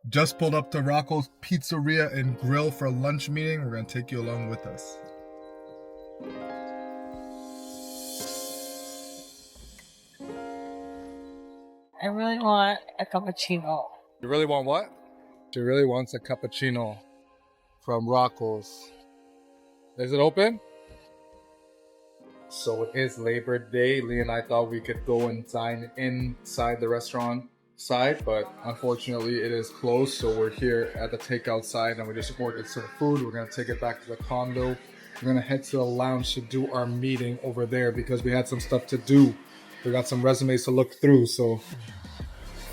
Just pulled up to Rocco's Pizzeria and Grill for a lunch meeting. We're gonna take you along with us. I really want a cappuccino. You really want what? She really wants a cappuccino from Rocco's. Is it open? So it is Labor Day. Lee and I thought we could go and dine inside the restaurant side, but unfortunately it is closed. So we're here at the takeout side and we just ordered some food. We're gonna take it back to the condo. We're gonna head to the lounge to do our meeting over there because we had some stuff to do. We got some resumes to look through, so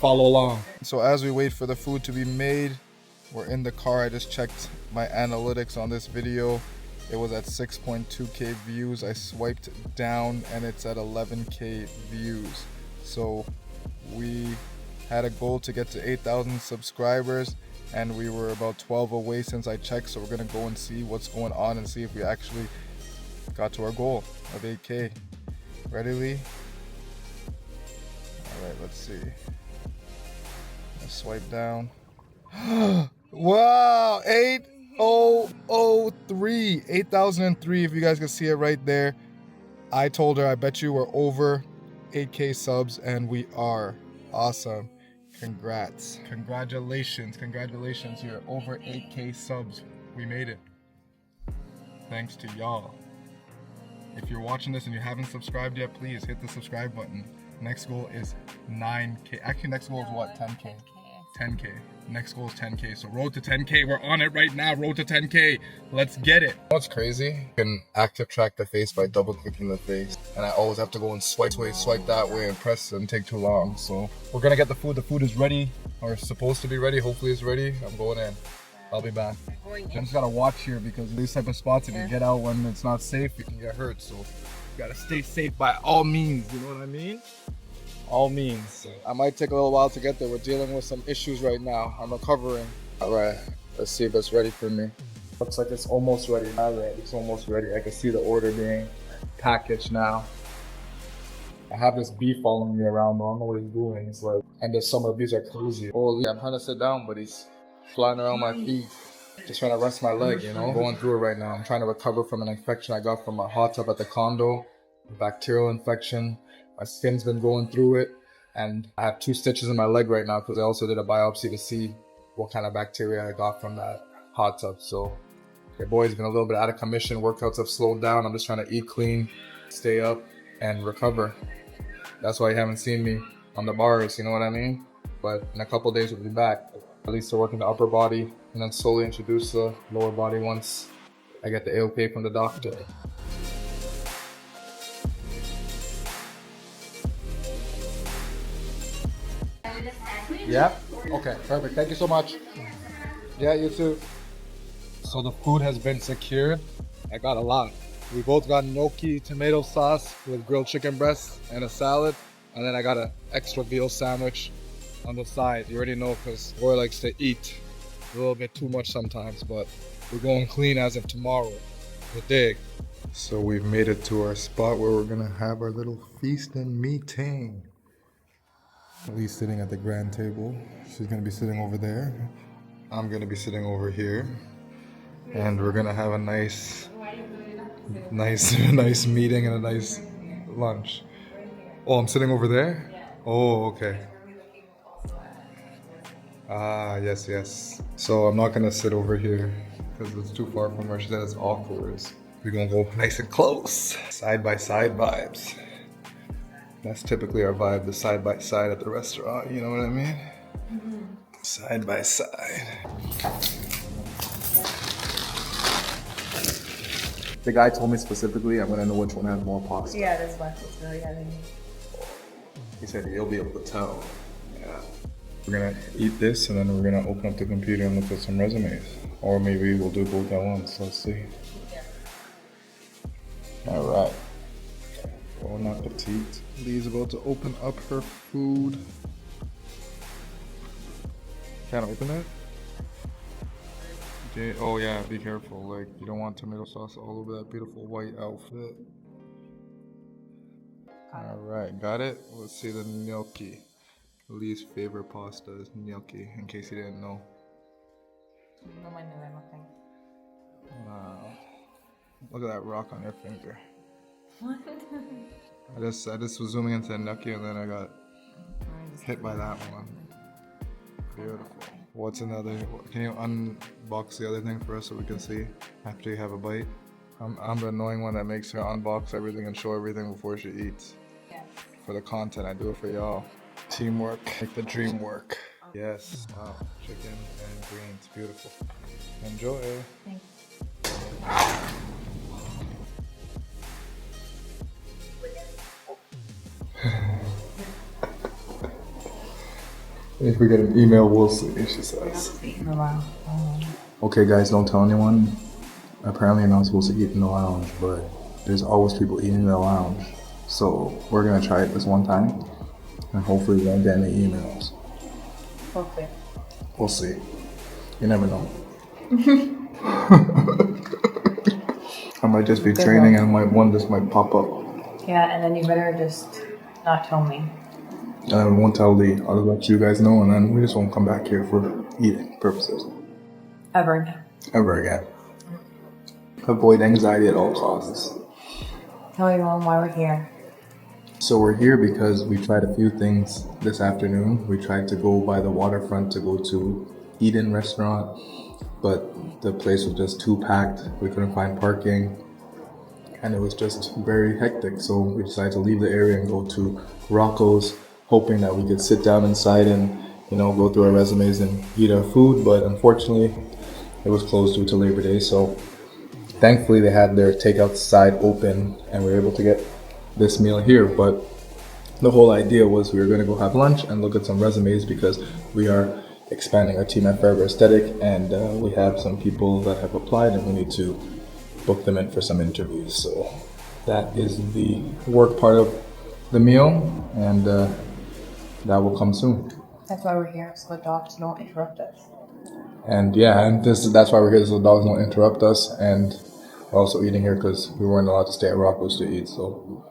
follow along. So as we wait for the food to be made, we're in the car. I just checked my analytics on this video. It was at 6.2k views. I swiped down and it's at 11k views. So we had a goal to get to 8,000 subscribers and we were about 12 away since I checked. So we're gonna go and see what's going on and see if we actually got to our goal of 8k. Ready, Lee? All right, let's see. Let's swipe down. Wow, 8003, 8003. If you guys can see it right there. I told her, I bet you we're over 8k subs, and we are. Awesome. Congrats. Congratulations. You're over 8k subs. We made it. Thanks to y'all. If you're watching this and you haven't subscribed yet, please hit the subscribe button. Next goal is 9k. Actually, next goal is what? 10k. 10k. Next goal is 10k. So road to 10k. We're on it right now. Road to 10k. Let's get it. What's crazy? You can active track the face by double clicking the face. And I always have to go and swipe that way and press. It doesn't take too long. So we're gonna get the food. The food is ready, or supposed to be ready. Hopefully it's ready. I'm going in. I'll be back. I just gotta watch here because these type of spots, if you get out when it's not safe, you can get hurt. So you gotta stay safe by all means. You know what I mean? All means. I might take a little while to get there. We're dealing with some issues right now. I'm recovering. All right, let's see if it's ready for me. Looks like it's almost ready. All right, it's almost ready. I can see the order being packaged now. I have this bee following me around. I don't know what he's doing. It's like, and there's some of these are cozy. Oh, I'm trying to sit down, but he's flying around my feet. Just trying to rest my leg, you know? Going through it right now. I'm trying to recover from an infection I got from a hot tub at the condo. Bacterial infection. My skin's been going through it, and I have 2 stitches in my leg right now because I also did a biopsy to see what kind of bacteria I got from that hot tub. So your boy's been a little bit out of commission. Workouts have slowed down. I'm just trying to eat clean, stay up, and recover. That's why you haven't seen me on the bars, you know what I mean? But in a couple days we'll be back. At least to work in the upper body and then slowly introduce the lower body once I get the AOK from the doctor. Yeah? Okay, perfect. Thank you so much. Yeah, you too. So the food has been secured. I got a lot. We both got gnocchi tomato sauce with grilled chicken breasts and a salad. And then I got an extra veal sandwich on the side. You already know because Roy likes to eat a little bit too much sometimes, but we're going clean as of tomorrow. You dig? So we've made it to our spot where we're gonna have our little feast and meeting. Lee's sitting at the grand table. She's gonna be sitting over there. I'm gonna be sitting over here. And we're gonna have a nice meeting and a nice lunch. Oh, I'm sitting over there? Oh, okay. Ah, yes. So I'm not gonna sit over here because it's too far from her. She said it's awkward. We're gonna go nice and close. Side by side vibes. That's typically our vibe, the side by side at the restaurant, you know what I mean? Mm-hmm. Side by side. The guy told me specifically I'm gonna know which one has more pasta. Yeah, this one is really heavy. He said you'll be able to tell. Yeah. We're gonna eat this and then we're gonna open up the computer and look at some resumes. Or maybe we'll do both at once, let's see. Yeah. All right. Bon appetit. Lee's about to open up her food. Can't open it? Okay. Oh yeah, be careful. Like, you don't want tomato sauce all over that beautiful white outfit. All right, got it? Let's see the gnocchi. Lee's favorite pasta is gnocchi, in case you didn't know. No me knew anything. Wow. Look at that rock on your finger. What? I just was zooming into the gnocchi and then I got hit by that one. Beautiful. What's another? Can you unbox the other thing for us so we can see after you have a bite? I'm the annoying one that makes her unbox everything and show everything before she eats. Yes. For the content, I do it for y'all. Teamwork, make the dream work. Yes. Wow. Chicken and greens. Beautiful. Enjoy. Thanks. If we get an email, we'll see, she says. Eaten a while. Okay, guys, don't tell anyone. Apparently, you're not supposed to eat in the lounge, but there's always people eating in the lounge. So we're gonna try it this one time, and hopefully we won't get any emails. Okay. We'll see. You never know. I might just be training, and one just might pop up. Yeah, and then you better just not tell me. And I won't tell Lee. I'll let you guys know, and then we just won't come back here for eating purposes. Ever again. Ever again. Avoid anxiety at all costs. Tell everyone why we're here. So we're here because we tried a few things this afternoon. We tried to go by the waterfront to go to Eden restaurant, but the place was just too packed. We couldn't find parking, and it was just very hectic. So we decided to leave the area and go to Rocco's, hoping that we could sit down inside and, go through our resumes and eat our food. But unfortunately, it was closed due to Labor Day. So thankfully, they had their takeout side open, and we were able to get this meal here. But the whole idea was we were going to go have lunch and look at some resumes because we are expanding our team at Forever Aesthetic, and we have some people that have applied, and we need to book them in for some interviews. So that is the work part of the meal, and that will come soon. That's why we're here, so the dogs don't interrupt us. And that's why we're here, so the dogs don't interrupt us. And we're also eating here because we weren't allowed to stay at Rocco's to eat, so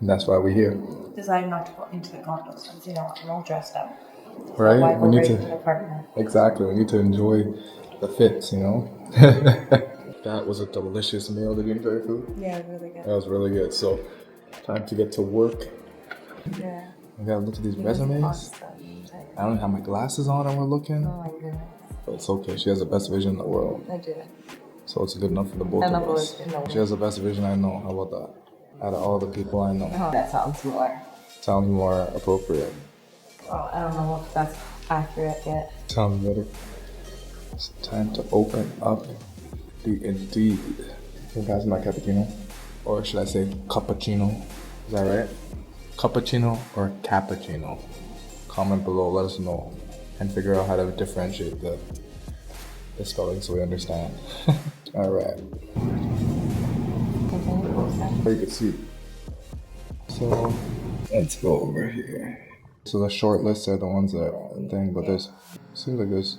that's why we're here. Decided not to go into the condo since, I'm all dressed up. Right? So We need to. the apartment. Exactly. We need to enjoy the fits, That was a delicious meal. Did you enjoy your food? Yeah, really good. That was really good. So, time to get to work. Yeah. We gotta look at these resumes. I don't have my glasses on and we're looking. Oh my goodness. But it's okay. She has the best vision in the world. I do. So it's good enough for the both of us. She has the best vision I know. How about that? Out of all the people I know. Oh, that sounds more. Sounds more appropriate. Oh, I don't know if that's accurate yet. Sounds better. It's time to open up the Indeed. Can you pass my cappuccino? Or should I say cappuccino? Is that right? Cappuccino or cappuccino? Comment below, let us know. And figure out how to differentiate the spelling so we understand. Alright. You can see. So, let's go over here. So the short list are the ones that thing, but seems like there's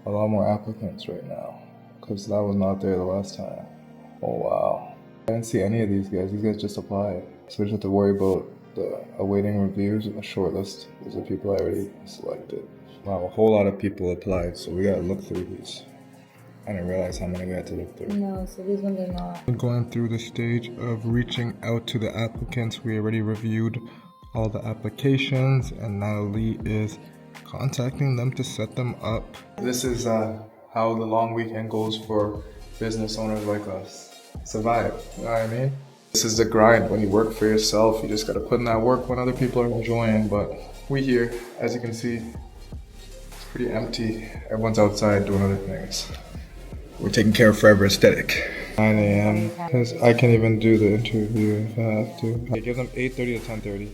a lot more applicants right now. Because that was not there the last time. Oh wow. I didn't see any of these guys. These guys just applied. So we just have to worry about the awaiting reviews and the short list. These are people I already selected. Wow, a whole lot of people applied, so we gotta look through these. I didn't realize how many we had to look through. No, so these ones are not. Going through the stage of reaching out to the applicants. We already reviewed all the applications, and now Lee is contacting them to set them up. This is how the long weekend goes for business owners like us. Survive, you know what I mean? This is the grind. When you work for yourself, you just gotta put in that work when other people are enjoying. But we here, as you can see, it's pretty empty. Everyone's outside doing other things. We're taking care of Forever Aesthetic. 9 a.m. Because I can't even do the interview if I have to. I give them 8:30 to 10:30.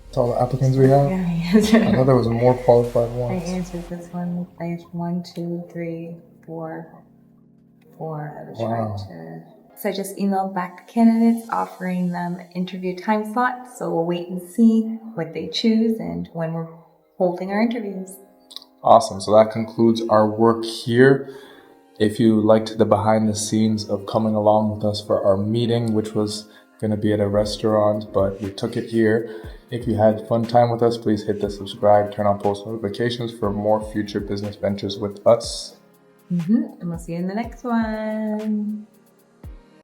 That's all the applicants we have? Yeah, I answered. I thought there was more qualified I ones. answered this one. I have 1, 2, 3, 4. I was Wow. trying to. So I just emailed back the candidates offering them interview time slots. So we'll wait and see what they choose and when we're holding our interviews. Awesome. So that concludes our work here. If you liked the behind the scenes of coming along with us for our meeting, which was going to be at a restaurant, but we took it here. If you had fun time with us, please hit the subscribe, turn on post notifications for more future business ventures with us. And we'll see you in the next one.